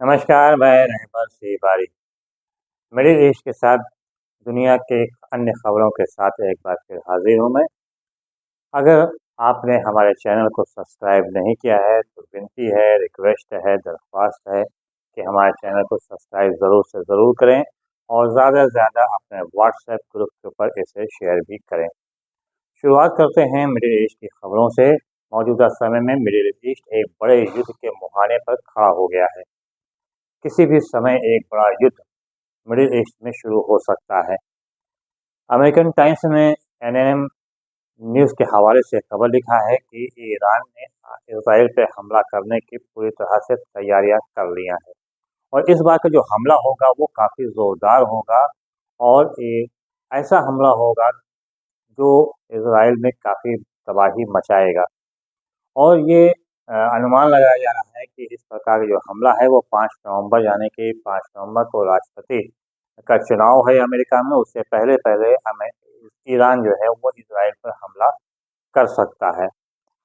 नमस्कार, मैं रहबर सिपारी। Middle east के साथ दुनिया के अन्य खबरों के साथ एक बार फिर हाजिर हूँ मैं। अगर आपने हमारे चैनल को सब्सक्राइब नहीं किया है तो विनती है, रिक्वेस्ट है, दरख्वास्त है कि हमारे चैनल को सब्सक्राइब ज़रूर से ज़रूर करें और ज़्यादा से ज़्यादा अपने व्हाट्सएप ग्रुप के ऊपर इसे शेयर भी करें। शुरुआत करते हैं मिडिल ईस्ट की खबरों से। मौजूदा समय में मिडिल ईस्ट एक बड़े युद्ध के मुहाने पर खड़ा हो गया है। किसी भी समय एक बड़ा युद्ध मिडिल ईस्ट में शुरू हो सकता है। अमेरिकन टाइम्स ने एनएनएम न्यूज़ के हवाले से खबर लिखा है कि ईरान ने इसराइल पर हमला करने की पूरी तरह से तैयारियां कर लिया है और इस बार का जो हमला होगा वो काफ़ी ज़ोरदार होगा और ये ऐसा हमला होगा जो इसराइल में काफ़ी तबाही मचाएगा। और ये अनुमान लगाया जा रहा है कि इस प्रकार का जो हमला है वो 5 नवंबर यानी कि 5 नवंबर को राष्ट्रपति का चुनाव है अमेरिका में, उससे पहले पहले ईरान जो है वो इसराइल पर हमला कर सकता है।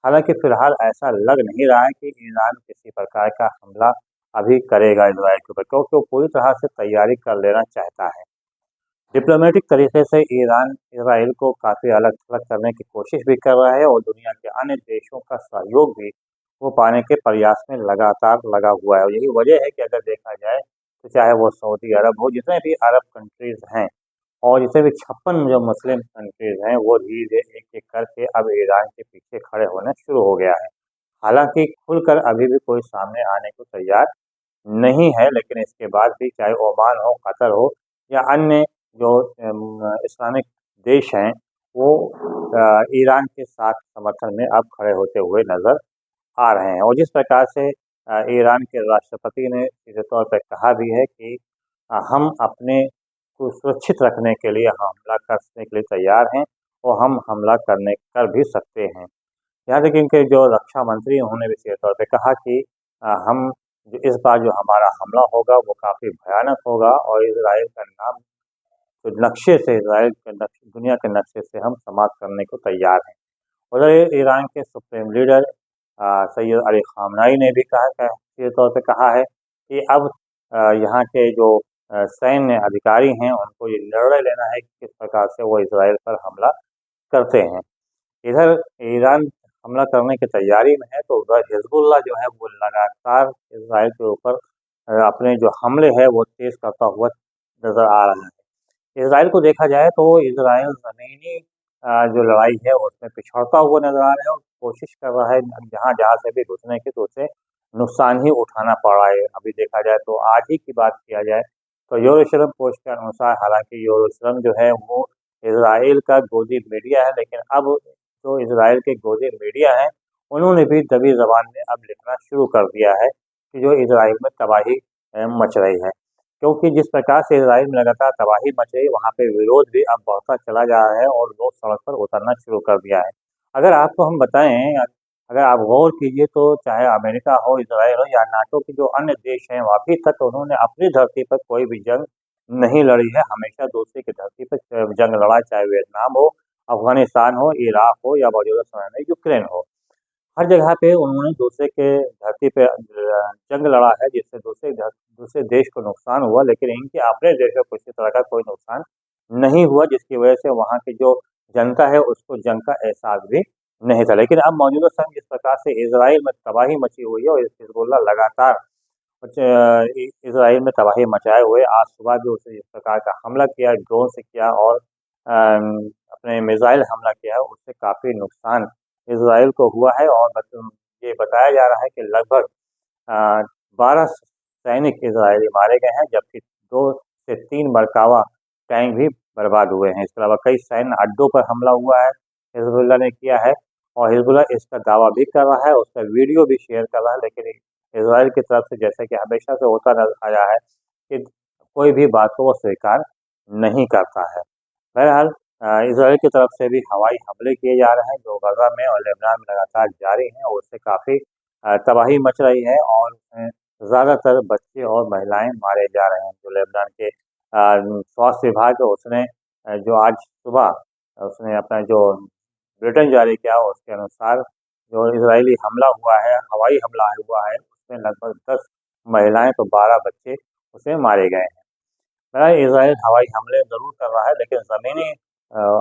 हालांकि फिलहाल ऐसा लग नहीं रहा है कि ईरान किसी प्रकार का हमला अभी करेगा इसराइल के ऊपर, क्योंकि वो पूरी तरह से तैयारी कर लेना चाहता है। डिप्लोमेटिक तरीके से ईरान इसराइल को काफ़ी अलग थलग करने की कोशिश भी कर रहा है और दुनिया के अन्य देशों का सहयोग भी वो पाने के प्रयास में लगातार लगा हुआ है। और यही वजह है कि अगर देखा जाए तो चाहे वो सऊदी अरब हो, जितने भी अरब कंट्रीज़ हैं और जितने भी 56 जो मुस्लिम कंट्रीज़ हैं, वो धीरे-धीरे एक-एक करके अब ईरान के पीछे खड़े होना शुरू हो गया है। हालांकि खुलकर अभी भी कोई सामने आने को तैयार नहीं है, लेकिन इसके बाद भी चाहे ओमान हो, कतर हो या अन्य जो इस्लामिक देश हैं, वो ईरान के साथ समर्थन में अब खड़े होते हुए नज़र आ रहे हैं। और जिस प्रकार से ईरान के राष्ट्रपति ने सीधे तौर पर कहा भी है कि हम अपने को सुरक्षित रखने के लिए हमला करने के लिए तैयार हैं और हम हमला कर भी सकते हैं। यहाँ तक इनके जो रक्षा मंत्री हैं, उन्होंने भी सीधे तौर पे कहा कि हम इस बार जो हमारा हमला होगा वो काफ़ी भयानक होगा और इजराइल का नाम तो नक्शे से, इजराइल के नक्शे, दुनिया के नक्शे से हम समाप्त करने को तैयार हैं। उधर ईरान के सुप्रीम लीडर सैयद अली खामनाई ने भी सीधे तौर पे कहा है कि अब यहाँ के जो सैन्य अधिकारी हैं उनको ये निर्णय लेना है कि किस प्रकार से वो इसराइल पर हमला करते हैं। इधर ईरान हमला करने की तैयारी में है तो उधर हिजबुल्लाह जो है वो लगातार इसराइल के ऊपर अपने जो हमले हैं वो तेज़ करता हुआ नज़र आ रहा है। इसराइल को देखा जाए तो इसराइल ज़मीनी जो लड़ाई है उसमें पिछड़ता हुआ नज़र आ रहा है और कोशिश कर रहा है जहाँ-जहाँ से भी घुसने की तो उसे नुकसान ही उठाना पड़ रहा है। अभी देखा जाए तो आज ही की बात किया जाए तो यरूशलेम पोस्ट के अनुसार हालांकि यरूशलेम जो है वो इसराइल का गोदी मीडिया है, लेकिन अब जो इसराइल के गोदी मीडिया हैं उन्होंने भी दबी ज़बान में अब लिखना शुरू कर दिया है कि जो इसराइल में तबाही मच रही है। क्योंकि जिस प्रकार से इसराइल में लगातार तबाही मच रही है, वहाँ पे विरोध भी अब बढ़ता चला जा रहा है और लोग सड़क पर उतरना शुरू कर दिया है। अगर आपको हम बताएं, अगर आप गौर कीजिए तो चाहे अमेरिका हो, इसराइल हो या नाटो के जो अन्य देश हैं, अभी तक उन्होंने अपनी धरती पर कोई भी जंग नहीं लड़ी है। हमेशा दूसरे की धरती पर जंग लड़ा, चाहे वियतनाम हो, अफगानिस्तान हो, इराक हो या मौजूदा समय में यूक्रेन हो। हर जगह पे उन्होंने दूसरे के धरती पे जंग लड़ा है, जिससे दूसरे देश को नुकसान हुआ, लेकिन इनके अपने देशों को किसी तरह का कोई नुकसान नहीं हुआ, जिसकी वजह से वहाँ की जो जनता है उसको जंग का एहसास भी नहीं था। लेकिन अब मौजूदा समय जिस प्रकार से इसराइल में तबाही मची हुई है और हिजबुल्लाह लगातार इसराइल में तबाही मचाए हुए, आज सुबह भी उसने इस प्रकार का हमला किया, ड्रोन से किया और अपने मिसाइल हमला किया है, उससे काफ़ी नुकसान इसराइल को हुआ है। और ये बताया जा रहा है कि लगभग 12 सैनिक इसराइली मारे गए हैं, जबकि 2 से 3 मरकावा टैंक भी बर्बाद हुए हैं। इसके अलावा कई सैन्य अड्डों पर हमला हुआ है, हिजबुल्लाह ने किया है और हिजबुल्लाह इसका दावा भी कर रहा है, उसका वीडियो भी शेयर कर रहा है, लेकिन इसराइल की तरफ से जैसे कि हमेशा से होता नजर आया है कि कोई भी बात को वो स्वीकार नहीं करता है। बहरहाल इसराइल की तरफ से भी हवाई हमले किए जा रहे हैं जो गजा में और लेबनान में लगातार जारी हैं और उससे काफ़ी तबाही मच रही है और उसमें ज़्यादातर बच्चे और महिलाएं मारे जा रहे हैं। जो लेबनान के स्वास्थ्य विभाग है उसने जो आज सुबह उसने अपना जो बुलेटिन जारी किया उसके अनुसार जो इजरायली हमला हुआ है, हवाई हमला हुआ है, उसमें लगभग 10 महिलाएं तो 12 बच्चे उसमें मारे गए हैं। बहरहाल इजराइल हवाई हमले ज़रूर कर रहा है, लेकिन ज़मीनी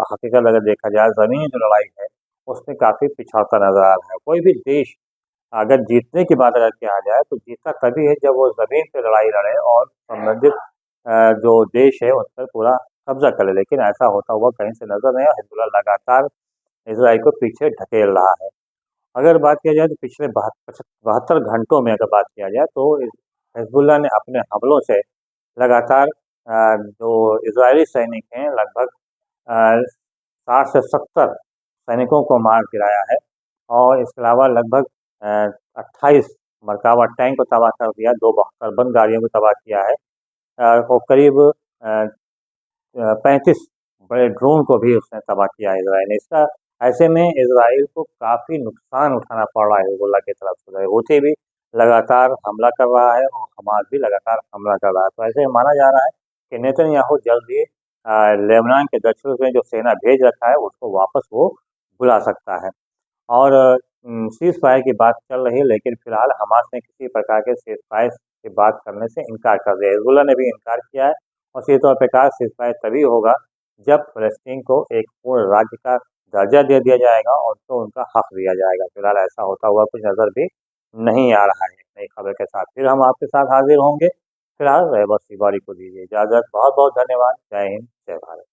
हकीकत अगर देखा जाए, ज़मीनी जो लड़ाई है उसमें काफ़ी पिछड़ता नज़र आ रहा है। कोई भी देश अगर जीतने की बात अगर किया जाए तो जीतता तभी है जब वो ज़मीन पे लड़ाई लड़े और संबंधित जो देश है उस पर पूरा कब्जा करे, लेकिन ऐसा होता हुआ कहीं से नज़र नहीं आया। हिजबुल्लाह लगातार इजराइल को पीछे ढकेल रहा है। अगर बात किया जाए तो पिछले 72 घंटों में अगर बात किया जाए तो हिजबुल्लाह ने अपने हमलों से लगातार जो इजरायली सैनिक हैं लगभग 60 से 70 सैनिकों को मार गिराया है, और इसके अलावा लगभग 28 मरकावा टैंक को तबाह कर दिया, 2 बख्तरबंद गाड़ियों को तबाह किया है, और करीब 35 बड़े ड्रोन को भी उसने तबाह किया है इजराइल ने। इसका ऐसे में इजराइल को काफ़ी नुकसान उठाना पड़ रहा है हिजबुल्लाह की तरफ से। हूथी भी लगातार हमला कर रहा है और हमास भी लगातार हमला कर रहा है। तो ऐसे माना जा रहा है कि नेतन्याहू जल्द ही लेबनान के दक्षिण में जो सेना भेज रखा है उसको वापस वो बुला सकता है। और सीज़ फायर की बात चल रही है, लेकिन फिलहाल हमास ने किसी प्रकार के सीज़ फायर की बात करने से इनकार कर दिया। हिजबुल्लाह ने भी इनकार किया है, और सीधे तौर पे कहा सीज़ फायर तभी होगा जब फ़लस्तीन को एक पूर्ण राज्य का दर्जा दे दिया जाएगा और उनको उनका हक दिया जाएगा। फिलहाल ऐसा होता हुआ कुछ नज़र भी नहीं आ रहा है। नई खबर के साथ फिर हम आपके साथ हाजिर होंगे। फिलहाल रहबत तिवारी को दीजिए इजाज़त। बहुत बहुत धन्यवाद। जय हिंद, जय भारत।